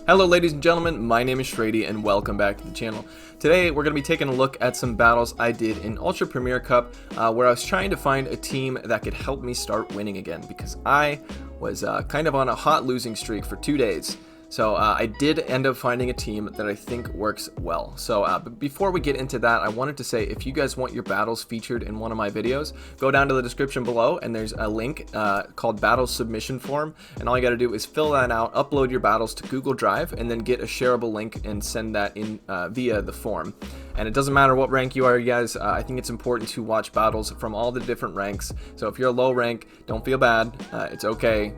Hello ladies and gentlemen, my name is Shraydee and welcome back to the channel. Today we're going to be taking a look at some battles I did in Ultra Premier Cup where I was trying to find a team that could help me start winning again because I was kind of on a hot losing streak for 2 days. So I did end up finding a team that I think works well. So but before we get into that, I wanted to say if you guys want your battles featured in one of my videos, go down to the description below and there's a link called Battle Submission Form. And all you got to do is fill that out, upload your battles to Google Drive, and then get a shareable link and send that in via the form. And it doesn't matter what rank you are, you guys. I think it's important to watch battles from all the different ranks. So if you're a low rank, don't feel bad. It's okay.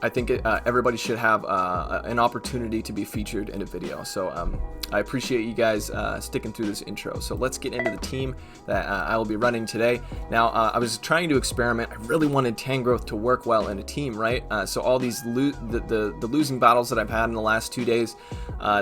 I think everybody should have an opportunity to be featured in a video. So I appreciate you guys sticking through this intro. So let's get into the team that I will be running today. Now, I was trying to experiment. I really wanted Tangrowth to work well in a team, right? So all these the losing battles that I've had in the last 2 days,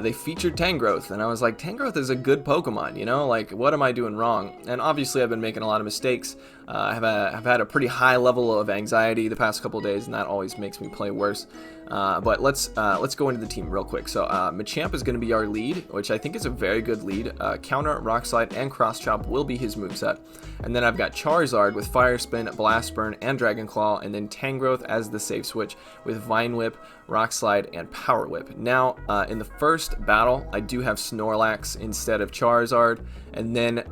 they featured Tangrowth. And I was like, Tangrowth is a good Pokemon, you know? Like, what am I doing wrong? And obviously, I've been making a lot of mistakes. I've had a pretty high level of anxiety the past couple of days, and that always makes me play worse. But let's go into the team real quick. So Machamp is going to be our lead, which I think is a very good lead. Counter, Rock Slide, and Cross Chop will be his moveset. And then I've got Charizard with Fire Spin, Blast Burn, and Dragon Claw, and then Tangrowth as the safe switch with Vine Whip, Rock Slide, and Power Whip. Now, in the first battle, I do have Snorlax instead of Charizard, and then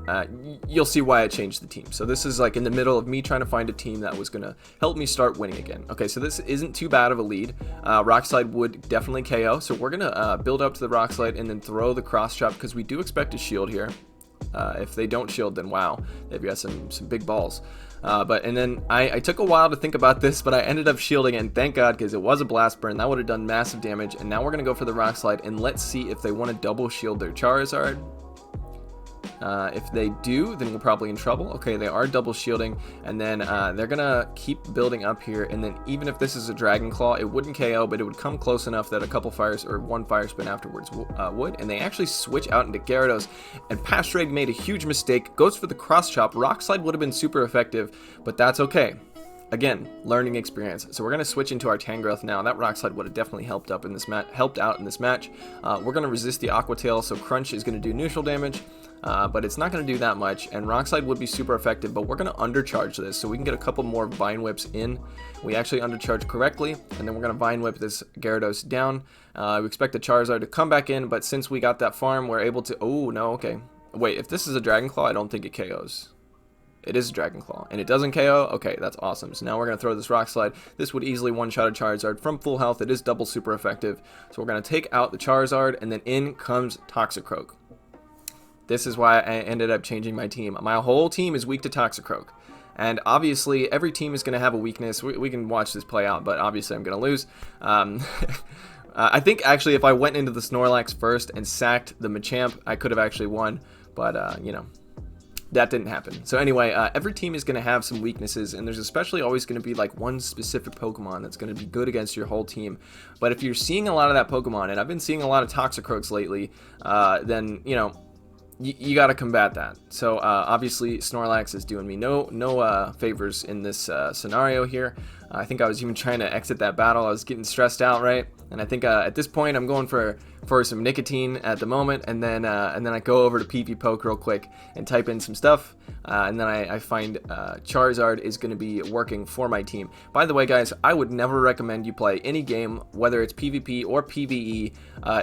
you'll see why I changed the team. So this is like in the middle of me trying to find a team that was going to help me start winning again. Okay, so this isn't too bad of a lead. Rock Slide would definitely KO, so we're going to build up to the Rock Slide and then throw the Cross Chop because we do expect a shield here. If they don't shield, then wow, they've got some big balls. And then I took a while to think about this, but I ended up shielding it, and thank God, because it was a Blast Burn. That would have done massive damage, and now we're going to go for the Rock Slide, and let's see if they want to double shield their Charizard. If they do, then we're probably in trouble. Okay, they are double shielding, and then they're gonna keep building up here, and then even if this is a Dragon Claw, it wouldn't KO, but it would come close enough that a couple fires or one Fire Spin afterwards would, and they actually switch out into Gyarados, and Shraydee made a huge mistake, goes for the Cross Chop. Rock Slide would have been super effective, but that's okay. Again, learning experience. So we're going to switch into our Tangrowth now. That Rock Slide would have definitely helped out in this match. We're going to resist the Aqua Tail, so Crunch is going to do neutral damage, but it's not going to do that much. And Rock Slide would be super effective, but we're going to undercharge this, so we can get a couple more Vine Whips in. We actually undercharge correctly, and then we're going to Vine Whip this Gyarados down. We expect the Charizard to come back in, but since we got that farm, we're able to... Oh, no, okay. Wait, if this is a Dragon Claw, I don't think it KOs. It is a Dragon Claw, and it doesn't KO? Okay, that's awesome. So now we're going to throw this Rock Slide. This would easily one-shot a Charizard from full health. It is double super effective. So we're going to take out the Charizard, and then in comes Toxicroak. This is why I ended up changing my team. My whole team is weak to Toxicroak. And obviously, every team is going to have a weakness. We can watch this play out, but obviously I'm going to lose. I think, actually, if I went into the Snorlax first and sacked the Machamp, I could have actually won. But, you know. That didn't happen. So anyway, every team is going to have some weaknesses, and there's especially always going to be like one specific Pokemon that's going to be good against your whole team. But if you're seeing a lot of that Pokemon, and I've been seeing a lot of Toxicroaks lately, then, you know, you got to combat that. So obviously Snorlax is doing me no favors in this scenario here. I think I was even trying to exit that battle. I was getting stressed out, right? And I think at this point I'm going for some nicotine at the moment, and then I go over to PvPoke Poke real quick and type in some stuff, and then I find Charizard is going to be working for my team. By the way, guys, I would never recommend you play any game, whether it's PvP or PvE,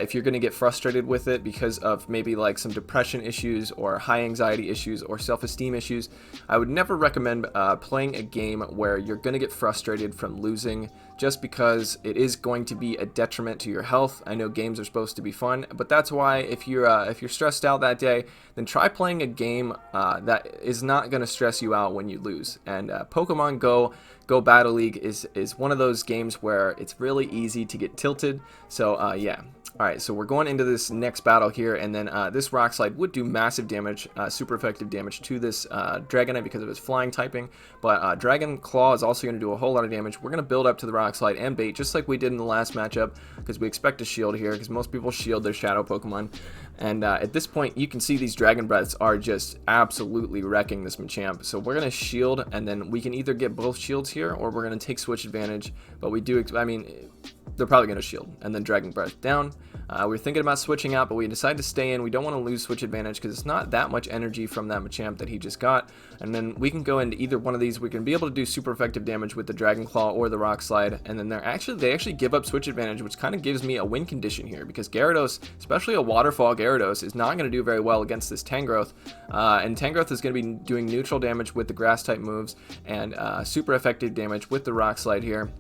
if you're going to get frustrated with it because of maybe like some depression issues or high anxiety issues or self-esteem issues. I would never recommend playing a game where you're going to get frustrated from losing just because it is going to be a detriment to your health. I know games are supposed to be fun, but that's why if you're stressed out that day, then try playing a game that is not going to stress you out when you lose. And Pokemon Go Battle League is one of those games where it's really easy to get tilted. So yeah. Alright, so we're going into this next battle here, and then this Rock Slide would do massive damage, super effective damage to this Dragonite because of its flying typing, but Dragon Claw is also going to do a whole lot of damage. We're going to build up to the Rock Slide and bait, just like we did in the last matchup, because we expect a shield here, because most people shield their Shadow Pokemon, and at this point, you can see these Dragon Breaths are just absolutely wrecking this Machamp, so we're going to shield, and then we can either get both shields here, or we're going to take switch advantage, but we do, I mean... they're probably going to shield and then Dragon Breath down. We were thinking about switching out, but we decided to stay in. We don't want to lose switch advantage because it's not that much energy from that Machamp that he just got. And then we can go into either one of these. We can be able to do super effective damage with the Dragon Claw or the Rock Slide. And then they actually give up switch advantage, which kind of gives me a win condition here because Gyarados, especially a Waterfall Gyarados, is not going to do very well against this Tangrowth. And Tangrowth is going to be doing neutral damage with the Grass type moves and super effective damage with the Rock Slide here.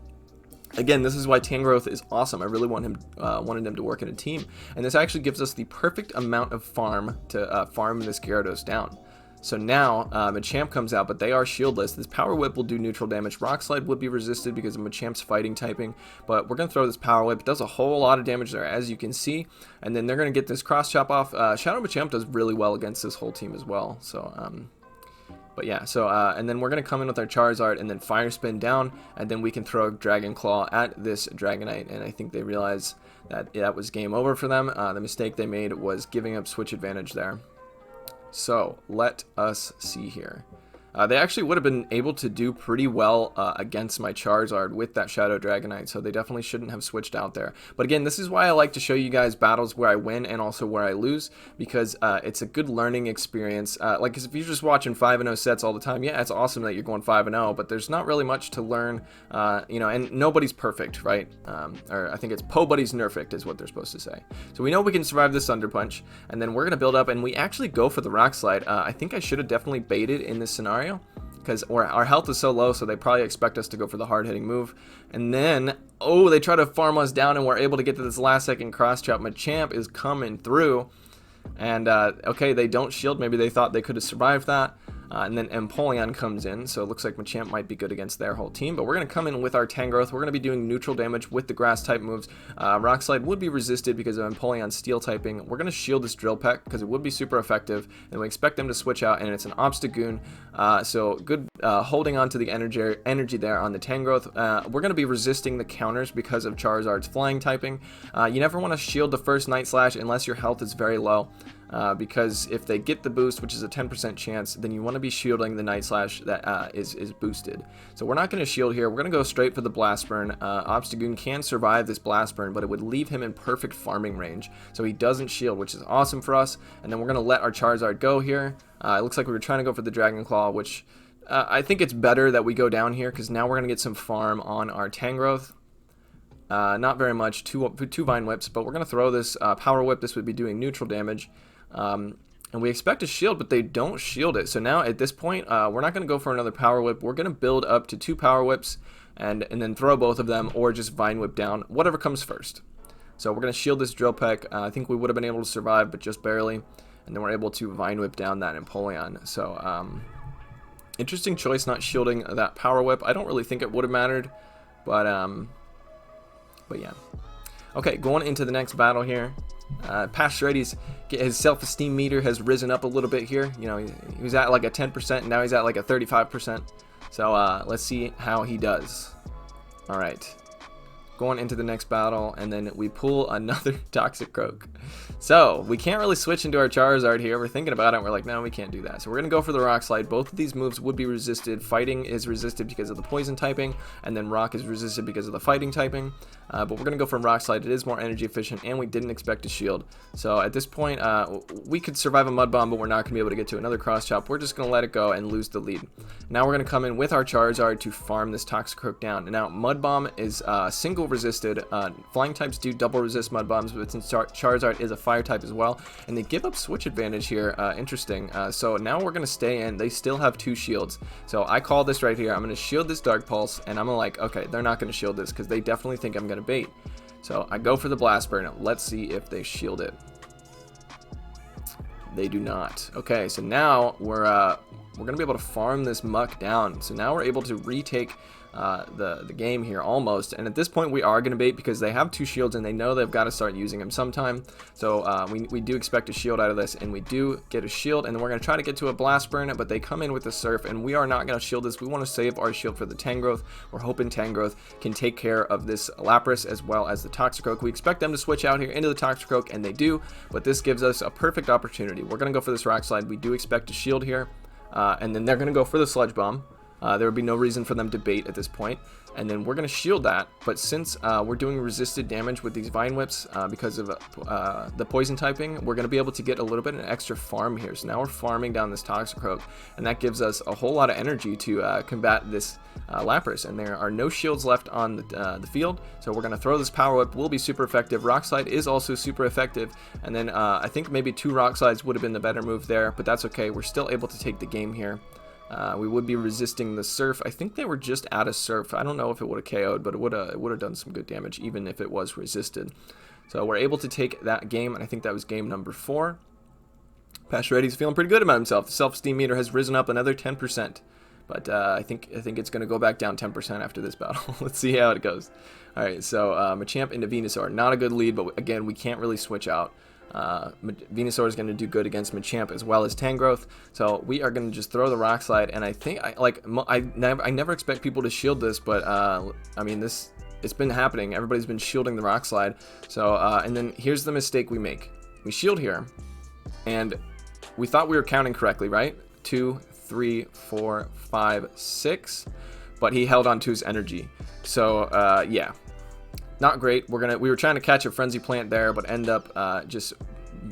Again, this is why Tangrowth is awesome. I really wanted him to work in a team. And this actually gives us the perfect amount of farm to farm this Gyarados down. So now Machamp comes out, but they are shieldless. This Power Whip will do neutral damage. Rock Slide would be resisted because of Machamp's fighting typing. But we're going to throw this Power Whip. It does a whole lot of damage there, as you can see. And then they're going to get this Cross Chop off. Shadow Machamp does really well against this whole team as well. So, but yeah, so, and then we're going to come in with our Charizard and then Fire Spin down, and then we can throw Dragon Claw at this Dragonite, and I think they realize that that was game over for them. The mistake they made was giving up switch advantage there. So, let us see here. They actually would have been able to do pretty well against my Charizard with that Shadow Dragonite, so they definitely shouldn't have switched out there. But again, this is why I like to show you guys battles where I win and also where I lose, because it's a good learning experience. Like, if you're just watching 5-0 sets all the time, yeah, it's awesome that you're going 5-0, but there's not really much to learn, you know, and nobody's perfect, right? Or I think it's Pobody's nerfect is what they're supposed to say. So we know we can survive this Thunder Punch, and then we're going to build up, and we actually go for the Rock Slide. I think I should have definitely baited in this scenario, because our health is so low, so they probably expect us to go for the hard-hitting move. And then, oh, they try to farm us down, and we're able to get to this last-second cross-chop. Machamp is coming through, and, okay, they don't shield. Maybe they thought they could have survived that. And then Empoleon comes in, so it looks like Machamp might be good against their whole team. But we're going to come in with our Tangrowth. We're going to be doing neutral damage with the Grass-type moves. Rock Slide would be resisted because of Empoleon's Steel typing. We're going to shield this Drill Peck because it would be super effective. And we expect them to switch out, and it's an Obstagoon. So good holding on to the energy there on the Tangrowth. We're going to be resisting the counters because of Charizard's Flying typing. You never want to shield the first Night Slash unless your health is very low. Because if they get the boost, which is a 10% chance, then you want to be shielding the Night Slash that is boosted. So we're not going to shield here. We're going to go straight for the Blast Burn. Obstagoon can survive this Blast Burn, but it would leave him in perfect farming range. So he doesn't shield, which is awesome for us. And then we're going to let our Charizard go here. It looks like we were trying to go for the Dragon Claw, which I think it's better that we go down here, because now we're going to get some farm on our Tangrowth. Not very much, two Vine Whips, but we're going to throw this Power Whip. This would be doing neutral damage. And we expect a shield, but they don't shield it. So now at this point, we're not going to go for another Power Whip. We're going to build up to 2 Power Whips and then throw both of them, or just Vine Whip down, whatever comes first. So we're going to shield this Drill Peck. I think we would have been able to survive, but just barely. And then we're able to Vine Whip down that Empoleon. So interesting choice not shielding that Power Whip. I don't really think it would have mattered, but yeah. Okay, going into the next battle here. Past shraydee, his self-esteem meter has risen up a little bit here. You know, he was at like a 10%, and now he's at like a 35%. So let's see how he does. All right, going into the next battle, and then we pull another Toxicroak. So we can't really switch into our Charizard here. We're thinking about it, and we're like, no, we can't do that. So we're gonna go for the Rock Slide. Both of these moves would be resisted. Fighting is resisted because of the poison typing, and then Rock is resisted because of the fighting typing. But we're gonna go for Rock Slide. It is more energy efficient, and we didn't expect to shield. So at this point, we could survive a Mud Bomb, but we're not gonna be able to get to another Cross Chop. We're just gonna let it go and lose the lead. Now we're gonna come in with our Charizard to farm this Toxicroak down. And now Mud Bomb is single resisted. Flying types do double resist Mud Bombs, but since Charizard is a fire type as well, and they give up switch advantage here. Interesting. So now we're gonna stay in. They still have 2 shields. So I call this right here. I'm gonna shield this Dark Pulse, and I'm gonna like, okay, they're not gonna shield this because they definitely think I'm gonna bait. So I go for the Blast Burn. Let's see if they shield it. They do not. Okay, so now we're gonna be able to farm this Muck down. So now we're able to retake the game here almost, and at this point we are going to bait because they have 2 shields and they know they've got to start using them sometime. So we do expect a shield out of this, and we do get a shield, and then we're going to try to get to a Blast Burn, but they come in with the Surf, and we are not going to shield this. We want to save our shield for the Tangrowth. We're hoping Tangrowth can take care of this Lapras as well as the Toxicroak. We expect them to switch out here into the Toxicroak, and they do, but this gives us a perfect opportunity. We're going to go for this Rock Slide. We do expect a shield here, and then they're going to go for the Sludge Bomb. There would be no reason for them to bait at this point. And then we're going to shield that, but since we're doing resisted damage with these Vine Whips because of the poison typing, we're going to be able to get a little bit of an extra farm here. So now we're farming down this Toxicroak, and that gives us a whole lot of energy to combat this Lapras. And there are no shields left on the field, so we're going to throw this Power Whip. Will be super effective. Rock Slide is also super effective, and then I think maybe 2 Rock Slides would have been the better move there, but that's okay. We're still able to take the game here. We would be resisting the Surf. I think they were just out of Surf. I don't know if it would have KO'd, but it would have done some good damage even if it was resisted. So we're able to take that game, and I think that was game number 4. Shraydee feeling pretty good about himself. The self-esteem meter has risen up another 10%, but I think it's going to go back down 10% after this battle. Let's see how it goes. All right, so Machamp into Venusaur. Not a good lead, but again, we can't really switch out. Venusaur is going to do good against Machamp as well as Tangrowth, so we are going to just throw the Rock Slide. And I think I never expect people to shield this, but I mean, it's been happening. Everybody's been shielding the Rock Slide. So and then here's the mistake we make. We shield here, and we thought we were counting correctly, right? 2, 3, 4, 5, 6, but he held on to his energy. So yeah. Not great. We were trying to catch a Frenzy Plant there, but end up just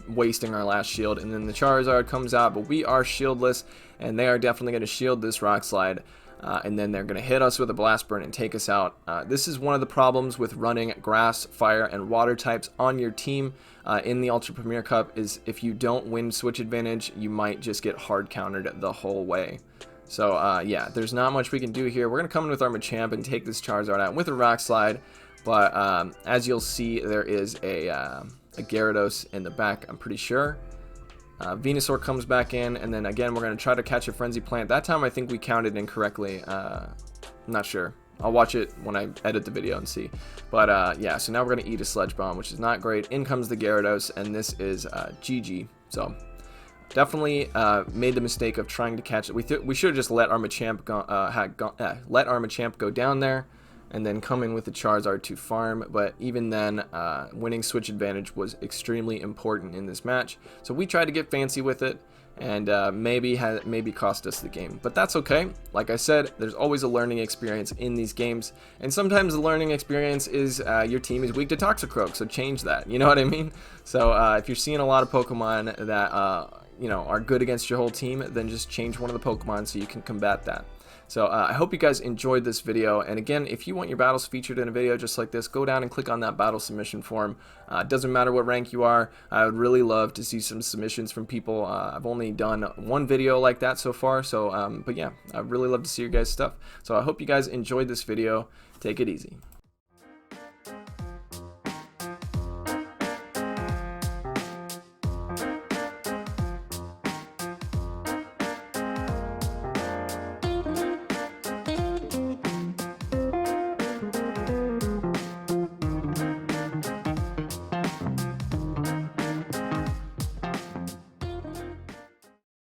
wasting our last shield. And then the Charizard comes out, but we are shieldless, and they are definitely going to shield this Rock Slide. And then they're going to hit us with a Blast Burn and take us out. This is one of the problems with running Grass, Fire, and Water types on your team in the Ultra Premier Cup, is if you don't win Switch Advantage, you might just get hard countered the whole way. So yeah, there's not much we can do here. We're going to come in with our Machamp and take this Charizard out with a Rock Slide. But as you'll see, there is a Gyarados in the back, I'm pretty sure. Venusaur comes back in, and then again, we're going to try to catch a Frenzy Plant. That time, I think we counted incorrectly. I'm not sure. I'll watch it when I edit the video and see. But yeah, so now we're going to eat a Sludge Bomb, which is not great. In comes the Gyarados, and this is GG. So definitely made the mistake of trying to catch it. We should have just let our Machamp go down there, and then come in with the Charizard to farm. But even then, winning Switch Advantage was extremely important in this match. So we tried to get fancy with it, and maybe cost us the game. But that's okay. Like I said, there's always a learning experience in these games, and sometimes the learning experience is your team is weak to Toxicroak, so change that. You know what I mean? So if you're seeing a lot of Pokemon that you know, are good against your whole team, then just change one of the Pokemon so you can combat that. So I hope you guys enjoyed this video, and again, if you want your battles featured in a video just like this, go down and click on that battle submission form. It doesn't matter what rank you are. I would really love to see some submissions from people. I've only done one video like that so far, so but yeah, I'd really love to see your guys' stuff. So I hope you guys enjoyed this video. Take it easy.